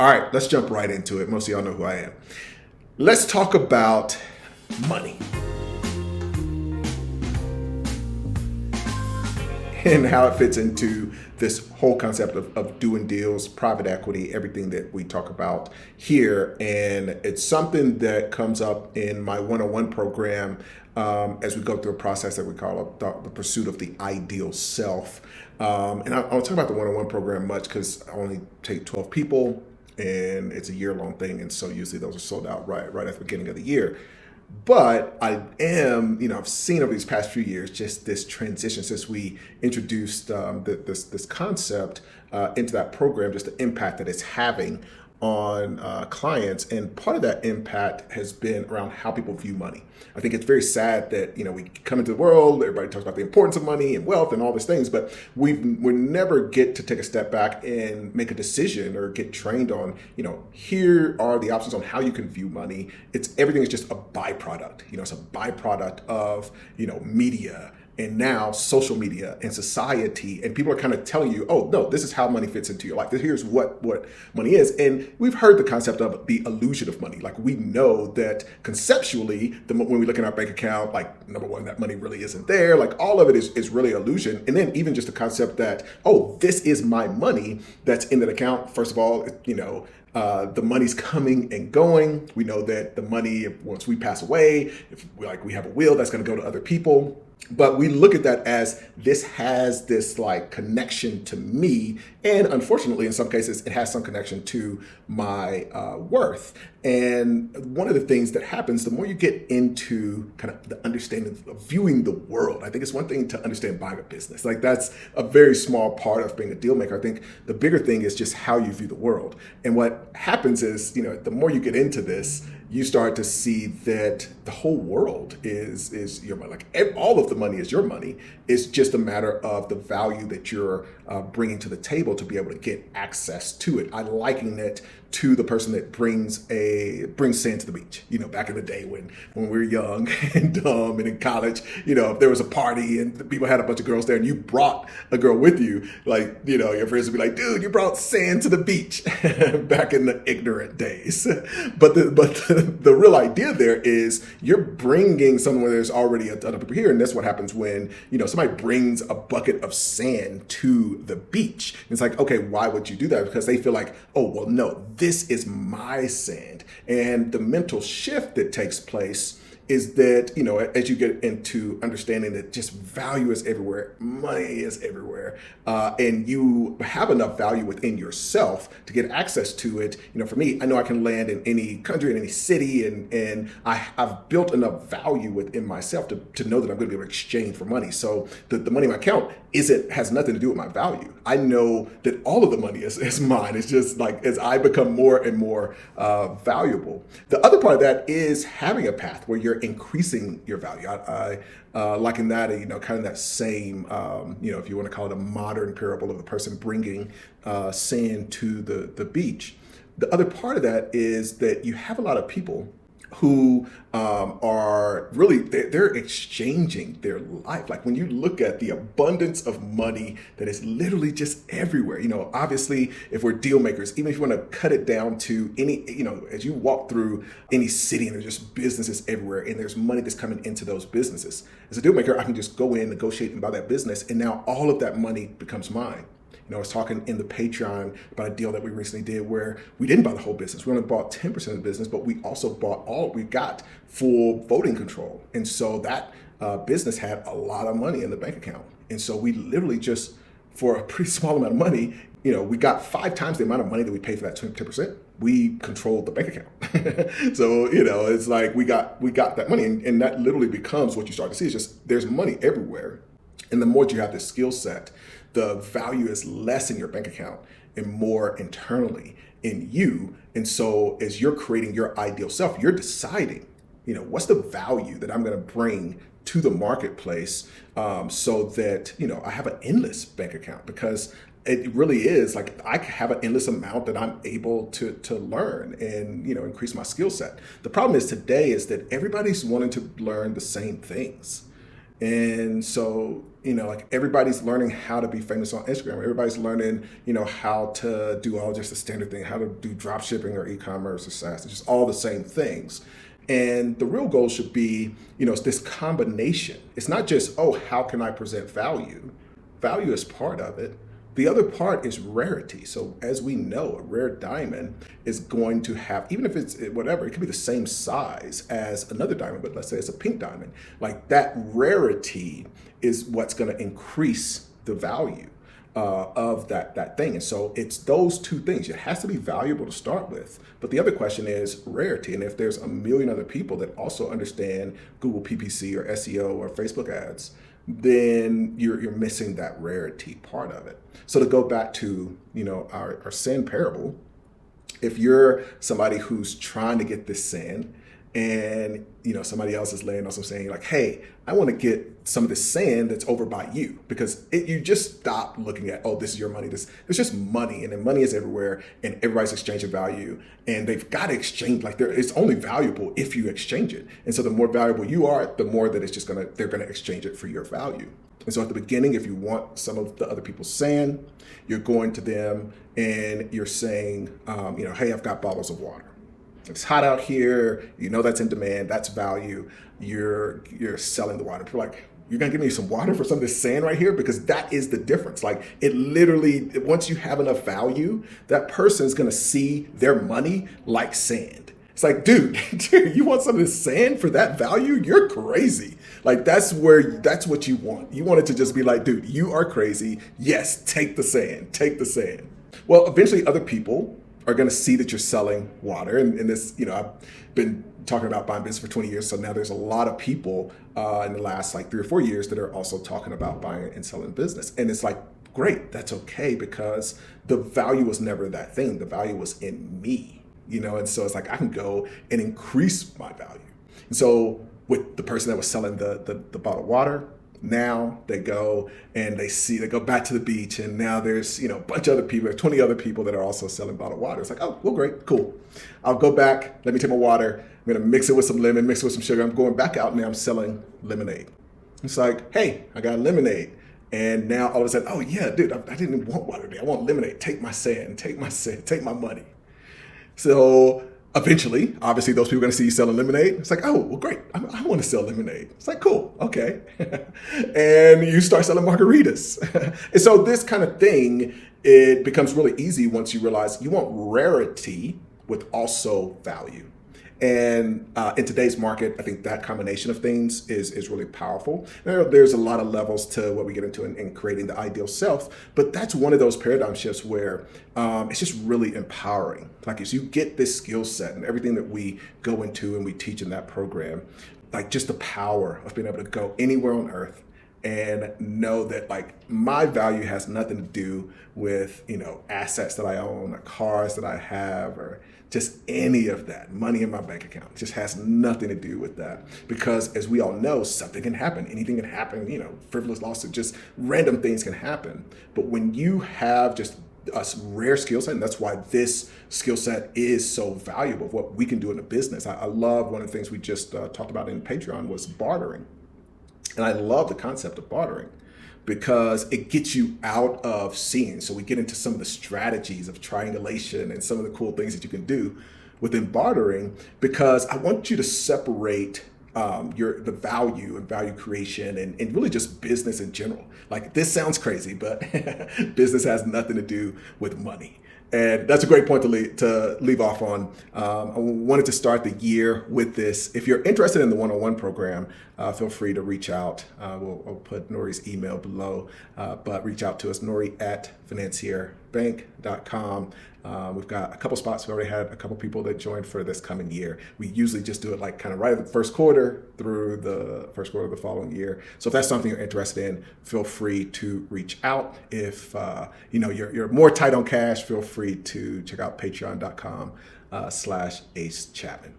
All right, let's jump right into it. Most of y'all know who I am. Let's talk about money and how it fits into this whole concept of doing deals, private equity, everything that we talk about here. And it's something that comes up in my one-on-one program as we go through a process that we call the pursuit of the ideal self. And I don't talk about the one-on-one program much because I only take 12 people and it's a year-long thing. And so usually those are sold out right at the beginning of the year. But I am, I've seen over these past few years just this transition since we introduced this concept into that program, just the impact that it's having on clients. And part of that impact has been around how people view money. I think it's very sad that, we come into the world, everybody talks about the importance of money and wealth and all these things, but we never get to take a step back and make a decision or get trained on, here are the options on how you can view money. Everything is just a byproduct. It's a byproduct of, media and now social media and society, and people are kind of telling you, oh, no, this is how money fits into your life. Here's what money is. And we've heard the concept of the illusion of money. Like, we know that conceptually, when we look in our bank account, like, number one, that money really isn't there. Like, all of it is really illusion. And then even just the concept that, oh, this is my money that's in that account. First of all, the money's coming and going. We know that the money, once we pass away, if we have a will, that's going to go to other people. But we look at that as this has this connection to me. And unfortunately, in some cases, it has some connection to my worth. And one of the things that happens, the more you get into kind of the understanding of viewing the world, I think it's one thing to understand buying a business. That's a very small part of being a deal maker. I think the bigger thing is just how you view the world. And what happens is, the more you get into this, you start to see that the whole world is your money. All of the money is your money. It's just a matter of the value that you're bringing to the table to be able to get access to it. I liken it to the person that brings sand to the beach. Back in the day when we were young and dumb and in college, if there was a party and people had a bunch of girls there and you brought a girl with you, your friends would be like, dude, you brought sand to the beach back in the ignorant days. But the real idea there is you're bringing someone where there's already a ton of people here. And that's what happens when, somebody brings a bucket of sand to the beach. And it's like, okay, why would you do that? Because they feel like, oh, well, no, this is my sand. And the mental shift that takes place is that, as you get into understanding that just value is everywhere, money is everywhere, and you have enough value within yourself to get access to it. For me, I know I can land in any country, in any city, and I've built enough value within myself to know that I'm going to be able to exchange for money. So the money in my account has nothing to do with my value. I know that all of the money is mine. It's just as I become more and more valuable. The other part of that is having a path where you're increasing your value. I liken that, kind of that same, if you want to call it a modern parable of the person bringing sand to the beach. The other part of that is that you have a lot of people who are really, they're exchanging their life. When you look at the abundance of money that is literally just everywhere, obviously, if we're deal makers, even if you want to cut it down to any, as you walk through any city and there's just businesses everywhere and there's money that's coming into those businesses. As a deal maker, I can just go in, negotiate and buy that business. And now all of that money becomes mine. I was talking in the Patreon about a deal that we recently did where we didn't buy the whole business. We only bought 10% of the business, but we also bought we got full voting control. And so that business had a lot of money in the bank account. And so we literally just, for a pretty small amount of money, we got 5 times the amount of money that we paid for that 10%. We controlled the bank account. So, it's like we got that money. And that literally becomes what you start to see is just there's money everywhere. And the more you have this skill set, the value is less in your bank account and more internally in you. And so as you're creating your ideal self, you're deciding, what's the value that I'm going to bring to the marketplace so that, I have an endless bank account, because it really is I have an endless amount that I'm able to learn and, increase my skill set. The problem is today is that everybody's wanting to learn the same things. And so like everybody's learning how to be famous on Instagram. Everybody's learning, how to do all just the standard thing, how to do drop shipping or e-commerce or SaaS. It's just all the same things. And the real goal should be, it's this combination. It's not just, oh, how can I present value? Value is part of it. The other part is rarity. So as we know, a rare diamond is going to have, even if it's whatever, it could be the same size as another diamond, but let's say it's a pink diamond. Like that rarity is what's going to increase the value of that thing. And so it's those two things. It has to be valuable to start with. But the other question is rarity. And if there's a million other people that also understand Google PPC or SEO or Facebook ads, then you're missing that rarity part of it. So to go back to, our sand parable, if you're somebody who's trying to get this sand and, somebody else is laying on some sand, you're like, hey, I want to get some of this sand that's over by you, because you just stop looking at, oh, this is your money. There's just money, and then money is everywhere, and everybody's exchanging value, and they've got to exchange. Like it's only valuable if you exchange it. And so the more valuable you are, the more that they're gonna exchange it for your value. And so at the beginning, if you want some of the other people's sand, you're going to them and you're saying, hey, I've got bottles of water. It's hot out here. That's in demand. That's value. You're selling the water. People are like, you're gonna give me some water for some of this sand right here? Because that is the difference. Like it literally, once you have enough value, that person's gonna see their money like sand. It's like, dude, you want some of this sand for that value? You're crazy. Like that's what you want. You want it to just be like, dude, you are crazy. Yes, take the sand, take the sand. Well, eventually other people are going to see that you're selling water. And this, I've been talking about buying business for 20 years. So now there's a lot of people in the last 3 or 4 years that are also talking about buying and selling business. And it's like, great, that's okay, because the value was never that thing. The value was in me, and so it's like I can go and increase my value. And so with the person that was selling the bottled water, now they go and they go back to the beach, and now there's a bunch of other people, there's 20 other people that are also selling bottled water. It's like, oh, well, great, cool. I'll go back, let me take my water, I'm gonna mix it with some lemon, mix it with some sugar. I'm going back out, and now I'm selling lemonade. It's like, hey, I got lemonade. And now all of a sudden, oh yeah, dude, I didn't want water today, I want lemonade. Take my sand, take my money. So eventually, obviously, those people are going to see you selling lemonade. It's like, oh, well, great. I want to sell lemonade. It's like, cool. Okay. And you start selling margaritas. And so this kind of thing, it becomes really easy once you realize you want rarity with also value. And in today's market, I think that combination of things is really powerful. There's a lot of levels to what we get into in creating the ideal self, but that's one of those paradigm shifts where it's just really empowering. Like as you get this skill set and everything that we go into and we teach in that program, like just the power of being able to go anywhere on earth and know that like my value has nothing to do with, assets that I own or cars that I have or just any of that, money in my bank account. It just has nothing to do with that. Because as we all know, something can happen. Anything can happen, frivolous lawsuit, just random things can happen. But when you have just a rare skill set, and that's why this skill set is so valuable, what we can do in a business. I love one of the things we just talked about in Patreon was bartering. And I love the concept of bartering because it gets you out of seeing. So we get into some of the strategies of triangulation and some of the cool things that you can do within bartering, because I want you to separate the value and value creation and really just business in general. Like this sounds crazy, but business has nothing to do with money. And that's a great point to leave off on. I wanted to start the year with this. If you're interested in the one-on-one program, feel free to reach out. We'll put Nori's email below, but reach out to us, nori@financierbank.com. We've got a couple spots. We already had a couple people that joined for this coming year. We usually just do it like kind of right at the first quarter through the first quarter of the following year. So if that's something you're interested in, feel free to reach out. If you're more tight on cash, feel free to check out patreon.com/Ace Chapman.